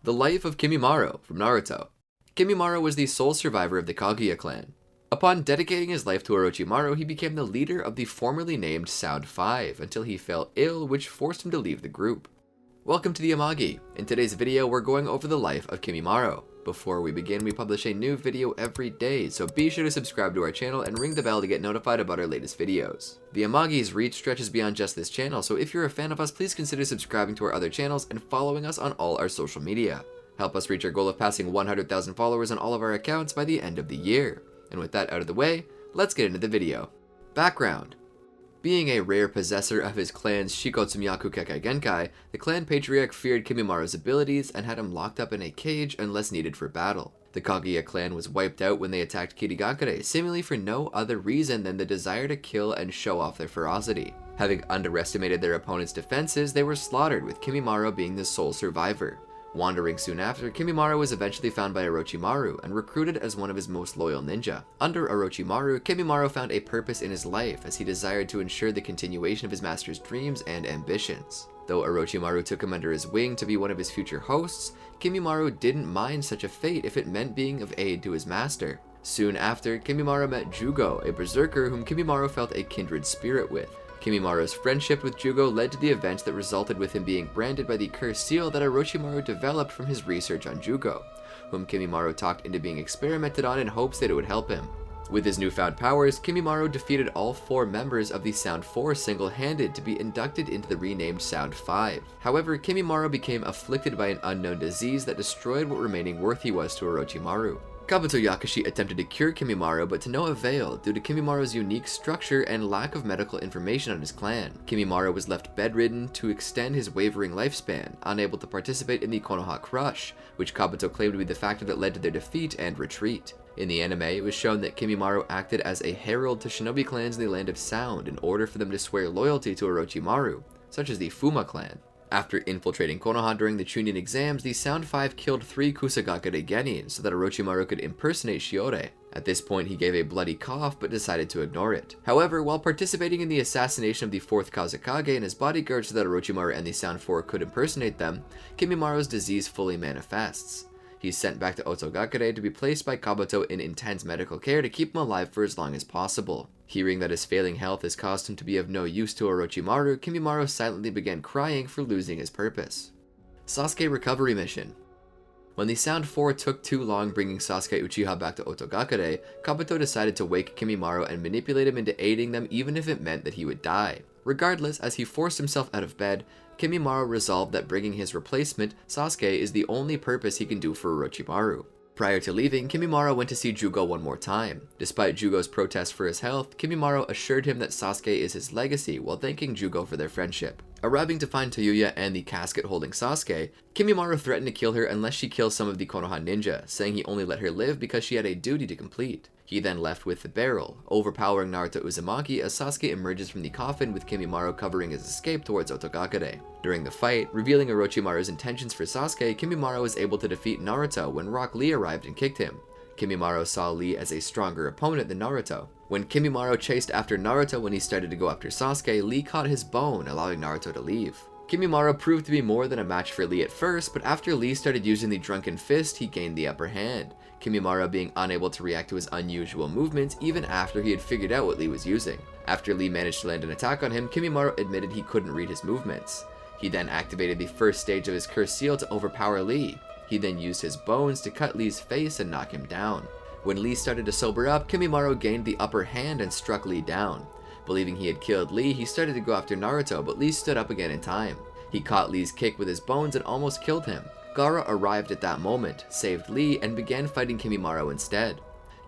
The life of Kimimaro from Naruto. Kimimaro was the sole survivor of the Kaguya clan. Upon dedicating his life to Orochimaru, he became the leader of the formerly named Sound 5 until he fell ill, which forced him to leave the group. Welcome to the Amagi. In today's video, we're going over the life of Kimimaro. Before we begin, we publish a new video every day, so be sure to subscribe to our channel and ring the bell to get notified about our latest videos. The Amagi's reach stretches beyond just this channel, so if you're a fan of us, please consider subscribing to our other channels and following us on all our social media. Help us reach our goal of passing 100,000 followers on all of our accounts by the end of the year. And with that out of the way, let's get into the video. Background. Being a rare possessor of his clan's Shikotsumyaku Kekai Genkai, the clan patriarch feared Kimimaro's abilities and had him locked up in a cage unless needed for battle. The Kaguya clan was wiped out when they attacked Kirigakure, seemingly for no other reason than the desire to kill and show off their ferocity. Having underestimated their opponent's defenses, they were slaughtered, with Kimimaro being the sole survivor. Wandering soon after, Kimimaro was eventually found by Orochimaru and recruited as one of his most loyal ninja. Under Orochimaru, Kimimaro found a purpose in his life as he desired to ensure the continuation of his master's dreams and ambitions. Though Orochimaru took him under his wing to be one of his future hosts, Kimimaro didn't mind such a fate if it meant being of aid to his master. Soon after, Kimimaro met Jugo, a berserker whom Kimimaro felt a kindred spirit with. Kimimaro's friendship with Jugo led to the events that resulted with him being branded by the cursed seal that Orochimaru developed from his research on Jugo, whom Kimimaro talked into being experimented on in hopes that it would help him. With his newfound powers, Kimimaro defeated all 4 members of the Sound 4 single-handed to be inducted into the renamed Sound 5. However, Kimimaro became afflicted by an unknown disease that destroyed what remaining worth he was to Orochimaru. Kabuto Yakushi attempted to cure Kimimaro, but to no avail due to Kimimaro's unique structure and lack of medical information on his clan. Kimimaro was left bedridden to extend his wavering lifespan, unable to participate in the Konoha Crush, which Kabuto claimed to be the factor that led to their defeat and retreat. In the anime, it was shown that Kimimaro acted as a herald to shinobi clans in the Land of Sound in order for them to swear loyalty to Orochimaru, such as the Fuma clan. After infiltrating Konoha during the Chunin exams, the Sound 5 killed 3 Kusagakure genin so that Orochimaru could impersonate Shiore. At this point, he gave a bloody cough but decided to ignore it. However, while participating in the assassination of the 4th Kazekage and his bodyguard so that Orochimaru and the Sound 4 could impersonate them, Kimimaro's disease fully manifests. He's sent back to Otogakure to be placed by Kabuto in intense medical care to keep him alive for as long as possible. Hearing that his failing health has caused him to be of no use to Orochimaru, Kimimaro silently began crying for losing his purpose. Sasuke Recovery Mission. When the Sound 4 took too long bringing Sasuke Uchiha back to Otogakure, Kabuto decided to wake Kimimaro and manipulate him into aiding them even if it meant that he would die. Regardless, as he forced himself out of bed, Kimimaro resolved that bringing his replacement, Sasuke, is the only purpose he can do for Orochimaru. Prior to leaving, Kimimaro went to see Jugo one more time. Despite Jugo's protest for his health, Kimimaro assured him that Sasuke is his legacy while thanking Jugo for their friendship. Arriving to find Toyuya and the casket holding Sasuke, Kimimaro threatened to kill her unless she kills some of the Konoha ninja, saying he only let her live because she had a duty to complete. He then left with the barrel, overpowering Naruto Uzumaki as Sasuke emerges from the coffin with Kimimaro covering his escape towards Otogakure. During the fight, revealing Orochimaru's intentions for Sasuke, Kimimaro was able to defeat Naruto when Rock Lee arrived and kicked him. Kimimaro saw Lee as a stronger opponent than Naruto. When Kimimaro chased after Naruto when he started to go after Sasuke, Lee caught his bone, allowing Naruto to leave. Kimimaro proved to be more than a match for Lee at first, but after Lee started using the Drunken Fist, he gained the upper hand, Kimimaro being unable to react to his unusual movements even after he had figured out what Lee was using. After Lee managed to land an attack on him, Kimimaro admitted he couldn't read his movements. He then activated the first stage of his cursed seal to overpower Lee. He then used his bones to cut Lee's face and knock him down. When Lee started to sober up, Kimimaro gained the upper hand and struck Lee down. Believing he had killed Lee, he started to go after Naruto, but Lee stood up again in time. He caught Lee's kick with his bones and almost killed him. Gaara arrived at that moment, saved Lee, and began fighting Kimimaro instead.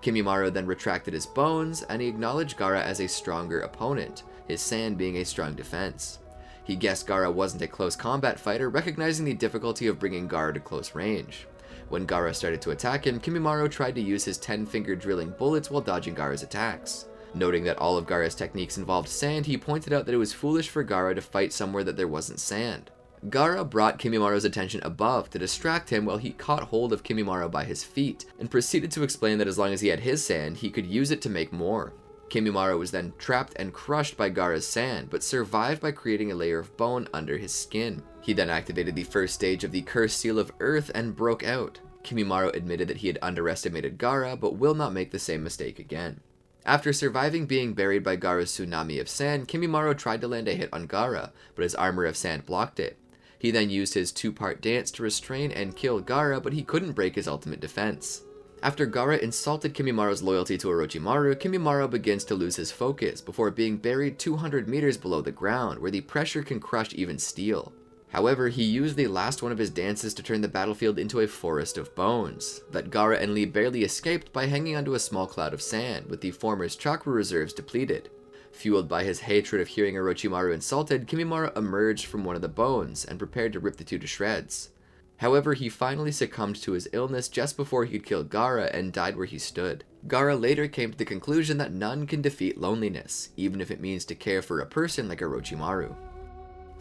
Kimimaro then retracted his bones, and he acknowledged Gaara as a stronger opponent, his sand being a strong defense. He guessed Gaara wasn't a close combat fighter, recognizing the difficulty of bringing Gaara to close range. When Gaara started to attack him, Kimimaro tried to use his 10-finger drilling bullets while dodging Gaara's attacks. Noting that all of Gaara's techniques involved sand, he pointed out that it was foolish for Gaara to fight somewhere that there wasn't sand. Gaara brought Kimimaro's attention above to distract him while he caught hold of Kimimaro by his feet, and proceeded to explain that as long as he had his sand, he could use it to make more. Kimimaro was then trapped and crushed by Gaara's sand, but survived by creating a layer of bone under his skin. He then activated the first stage of the Cursed Seal of Earth and broke out. Kimimaro admitted that he had underestimated Gaara, but will not make the same mistake again. After surviving being buried by Gaara's tsunami of sand, Kimimaro tried to land a hit on Gaara, but his armor of sand blocked it. He then used his two-part dance to restrain and kill Gaara, but he couldn't break his ultimate defense. After Gaara insulted Kimimaro's loyalty to Orochimaru, Kimimaro begins to lose his focus before being buried 200 meters below the ground, where the pressure can crush even steel. However, he used the last one of his dances to turn the battlefield into a forest of bones, that Gaara and Lee barely escaped by hanging onto a small cloud of sand, with the former's chakra reserves depleted. Fueled by his hatred of hearing Orochimaru insulted, Kimimaro emerged from one of the bones and prepared to rip the two to shreds. However, he finally succumbed to his illness just before he could kill Gaara and died where he stood. Gaara later came to the conclusion that none can defeat loneliness, even if it means to care for a person like Orochimaru.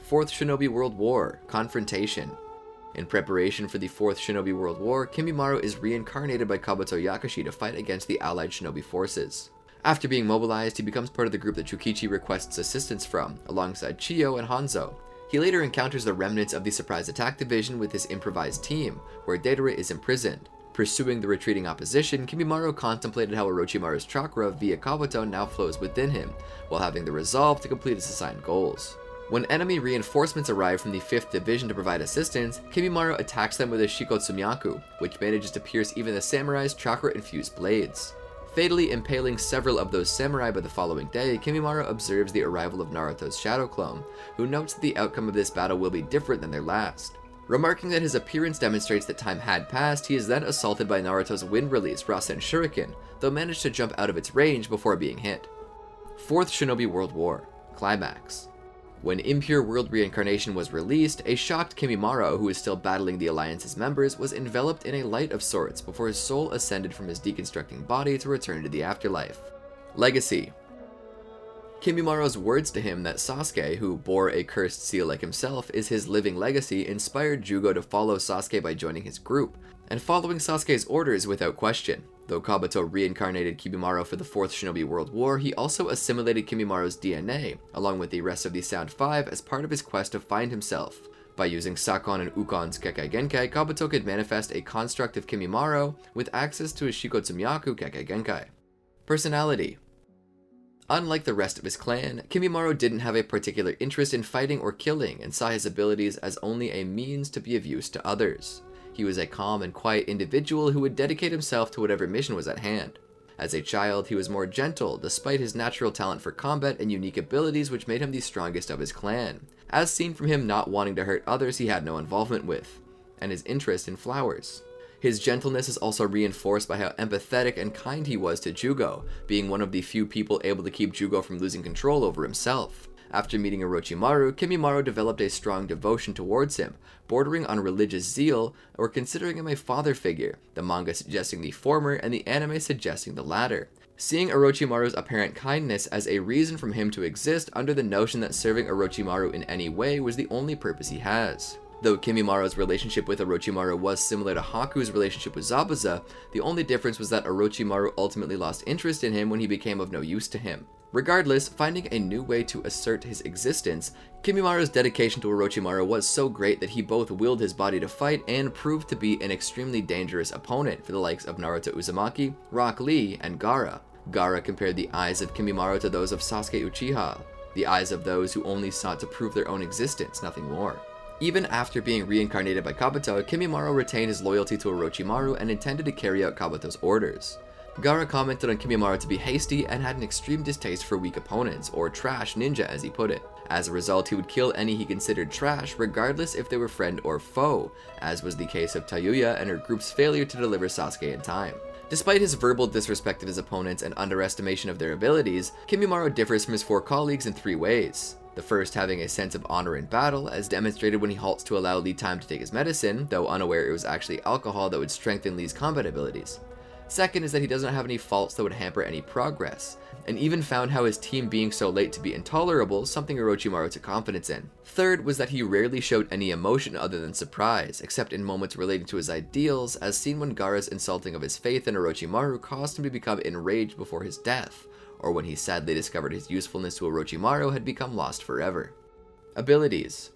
Fourth Shinobi World War, Confrontation. In preparation for the Fourth Shinobi World War, Kimimaro is reincarnated by Kabuto Yakashi to fight against the allied shinobi forces. After being mobilized, he becomes part of the group that Chukichi requests assistance from, alongside Chiyo and Hanzo. He later encounters the remnants of the Surprise Attack Division with his improvised team, where Deidara is imprisoned. Pursuing the retreating opposition, Kimimaro contemplated how Orochimaru's chakra via Kabuto now flows within him, while having the resolve to complete his assigned goals. When enemy reinforcements arrive from the 5th Division to provide assistance, Kimimaro attacks them with his Shikotsumyaku, which manages to pierce even the samurai's chakra-infused blades. Fatally impaling several of those samurai by the following day, Kimimaro observes the arrival of Naruto's shadow clone, who notes that the outcome of this battle will be different than their last. Remarking that his appearance demonstrates that time had passed, he is then assaulted by Naruto's wind release Rasen Shuriken, though managed to jump out of its range before being hit. Fourth Shinobi World War, Climax. When Impure World Reincarnation was released, a shocked Kimimaro, who is still battling the Alliance's members, was enveloped in a light of sorts before his soul ascended from his deconstructing body to return to the afterlife. Legacy. Kimimaro's words to him that Sasuke, who bore a cursed seal like himself, is his living legacy, inspired Jugo to follow Sasuke by joining his group, and following Sasuke's orders without question. Though Kabuto reincarnated Kimimaro for the Fourth Shinobi World War, he also assimilated Kimimaro's DNA, along with the rest of the Sound Five, as part of his quest to find himself. By using Sakon and Ukon's Kekkei Genkai, Kabuto could manifest a construct of Kimimaro with access to his Shikotsumyaku Kekkei Genkai. Personality. Unlike the rest of his clan, Kimimaro didn't have a particular interest in fighting or killing and saw his abilities as only a means to be of use to others. He was a calm and quiet individual who would dedicate himself to whatever mission was at hand. As a child, he was more gentle, despite his natural talent for combat and unique abilities which made him the strongest of his clan, as seen from him not wanting to hurt others he had no involvement with, and his interest in flowers. His gentleness is also reinforced by how empathetic and kind he was to Jugo, being one of the few people able to keep Jugo from losing control over himself. After meeting Orochimaru, Kimimaro developed a strong devotion towards him, bordering on religious zeal, or considering him a father figure, the manga suggesting the former and the anime suggesting the latter, seeing Orochimaru's apparent kindness as a reason for him to exist under the notion that serving Orochimaru in any way was the only purpose he has. Though Kimimaro's relationship with Orochimaru was similar to Haku's relationship with Zabuza, the only difference was that Orochimaru ultimately lost interest in him when he became of no use to him. Regardless, finding a new way to assert his existence, Kimimaro's dedication to Orochimaru was so great that he both willed his body to fight and proved to be an extremely dangerous opponent for the likes of Naruto Uzumaki, Rock Lee, and Gaara. Gaara compared the eyes of Kimimaro to those of Sasuke Uchiha, the eyes of those who only sought to prove their own existence, nothing more. Even after being reincarnated by Kabuto, Kimimaro retained his loyalty to Orochimaru and intended to carry out Kabuto's orders. Gaara commented on Kimimaro to be hasty and had an extreme distaste for weak opponents, or trash ninja as he put it. As a result, he would kill any he considered trash, regardless if they were friend or foe, as was the case of Tayuya and her group's failure to deliver Sasuke in time. Despite his verbal disrespect of his opponents and underestimation of their abilities, Kimimaro differs from his four colleagues in three ways. The first having a sense of honor in battle, as demonstrated when he halts to allow Lee time to take his medicine, though unaware it was actually alcohol that would strengthen Lee's combat abilities. Second is that he doesn't have any faults that would hamper any progress, and even found how his team being so late to be intolerable, something Orochimaru took confidence in. Third was that he rarely showed any emotion other than surprise, except in moments relating to his ideals, as seen when Gaara's insulting of his faith in Orochimaru caused him to become enraged before his death, or when he sadly discovered his usefulness to Orochimaru had become lost forever. Abilities.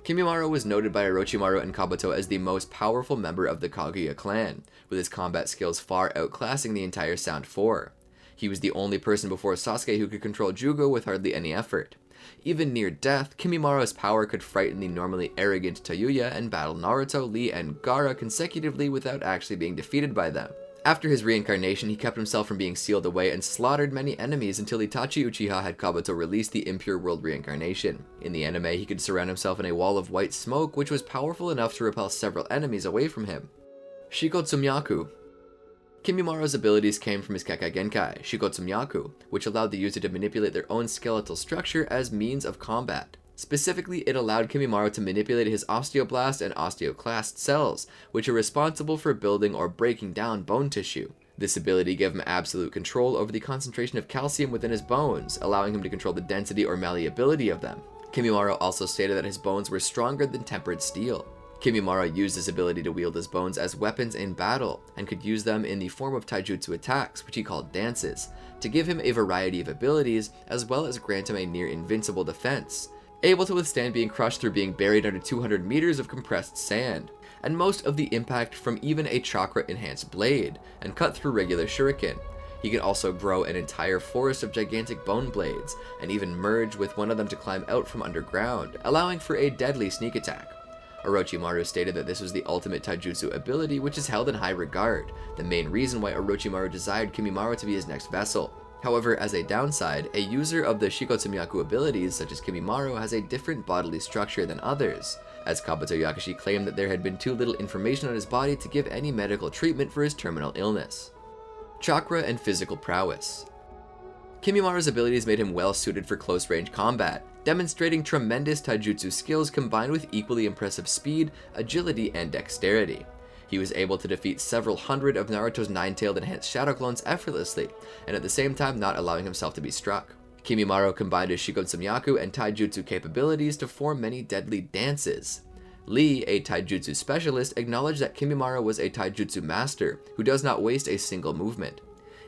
Kimimaro was noted by Orochimaru and Kabuto as the most powerful member of the Kaguya clan, with his combat skills far outclassing the entire Sound 4. He was the only person before Sasuke who could control Jugo with hardly any effort. Even near death, Kimimaro's power could frighten the normally arrogant Tayuya and battle Naruto, Lee, and Gaara consecutively without actually being defeated by them. After his reincarnation, he kept himself from being sealed away and slaughtered many enemies until Itachi Uchiha had Kabuto release the Impure World reincarnation. In the anime, he could surround himself in a wall of white smoke, which was powerful enough to repel several enemies away from him. Shikotsumyaku. Kimimaro's abilities came from his Kekkei Genkai, Shikotsumyaku, which allowed the user to manipulate their own skeletal structure as means of combat. Specifically, it allowed Kimimaro to manipulate his osteoblast and osteoclast cells, which are responsible for building or breaking down bone tissue. This ability gave him absolute control over the concentration of calcium within his bones, allowing him to control the density or malleability of them. Kimimaro also stated that his bones were stronger than tempered steel. Kimimaro used his ability to wield his bones as weapons in battle, and could use them in the form of taijutsu attacks, which he called dances, to give him a variety of abilities, as well as grant him a near invincible defense, able to withstand being crushed through being buried under 200 meters of compressed sand, and most of the impact from even a chakra-enhanced blade, and cut through regular shuriken. He can also grow an entire forest of gigantic bone blades, and even merge with one of them to climb out from underground, allowing for a deadly sneak attack. Orochimaru stated that this was the ultimate taijutsu ability, which is held in high regard, the main reason why Orochimaru desired Kimimaro to be his next vessel. However, as a downside, a user of the Shikotsumyaku abilities, such as Kimimaro, has a different bodily structure than others, as Kabuto Yakashi claimed that there had been too little information on his body to give any medical treatment for his terminal illness. Chakra and physical prowess. Kimimaro's abilities made him well suited for close-range combat, demonstrating tremendous taijutsu skills combined with equally impressive speed, agility, and dexterity. He was able to defeat several hundred of Naruto's nine-tailed enhanced shadow clones effortlessly, and at the same time not allowing himself to be struck. Kimimaro combined his Shikotsumyaku and taijutsu capabilities to form many deadly dances. Lee, a taijutsu specialist, acknowledged that Kimimaro was a taijutsu master who does not waste a single movement.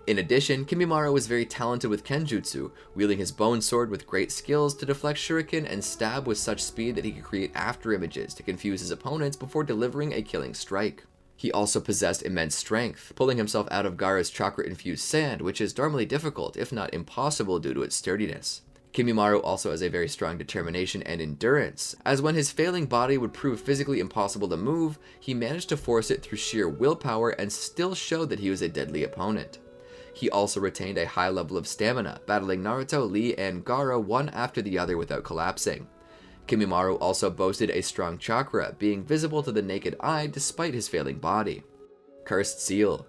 In addition, Kimimaro was very talented with kenjutsu, wielding his bone sword with great skills to deflect shuriken and stab with such speed that he could create afterimages to confuse his opponents before delivering a killing strike. He also possessed immense strength, pulling himself out of Gaara's chakra-infused sand, which is normally difficult, if not impossible, due to its sturdiness. Kimimaro also has a very strong determination and endurance, as when his failing body would prove physically impossible to move, he managed to force it through sheer willpower and still showed that he was a deadly opponent. He also retained a high level of stamina, battling Naruto, Lee, and Gaara one after the other without collapsing. Kimimaro also boasted a strong chakra, being visible to the naked eye despite his failing body. Cursed Seal.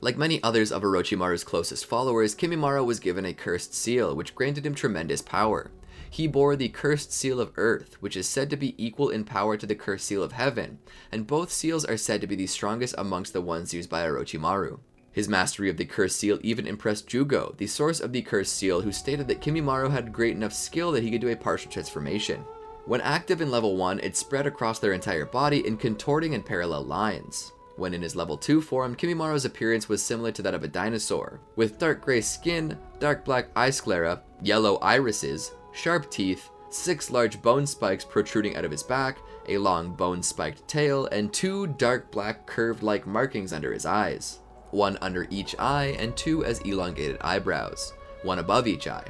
Like many others of Orochimaru's closest followers, Kimimaro was given a cursed seal, which granted him tremendous power. He bore the Cursed Seal of Earth, which is said to be equal in power to the Cursed Seal of Heaven, and both seals are said to be the strongest amongst the ones used by Orochimaru. His mastery of the Cursed Seal even impressed Jugo, the source of the Cursed Seal, who stated that Kimimaro had great enough skill that he could do a partial transformation. When active in level 1, it spread across their entire body in contorting and parallel lines. When in his level 2 form, Kimimaro's appearance was similar to that of a dinosaur, with dark gray skin, dark black eye sclera, yellow irises, sharp teeth, 6 large bone spikes protruding out of his back, a long bone-spiked tail, and 2 dark black curved-like markings under his eyes. 1 under each eye, and 2 as elongated eyebrows, 1 above each eye.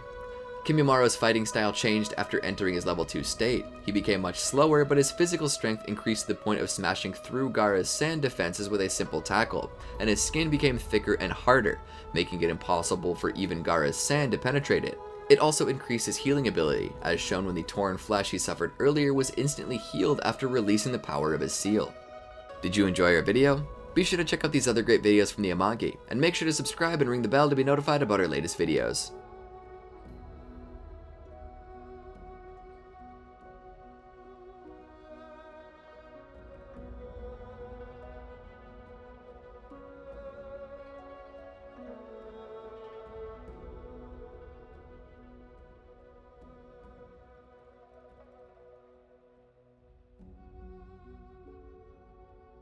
Kimimaro's fighting style changed after entering his level 2 state. He became much slower, but his physical strength increased to the point of smashing through Gaara's sand defenses with a simple tackle, and his skin became thicker and harder, making it impossible for even Gaara's sand to penetrate it. It also increased his healing ability, as shown when the torn flesh he suffered earlier was instantly healed after releasing the power of his seal. Did you enjoy our video? Be sure to check out these other great videos from the Amagi, and make sure to subscribe and ring the bell to be notified about our latest videos.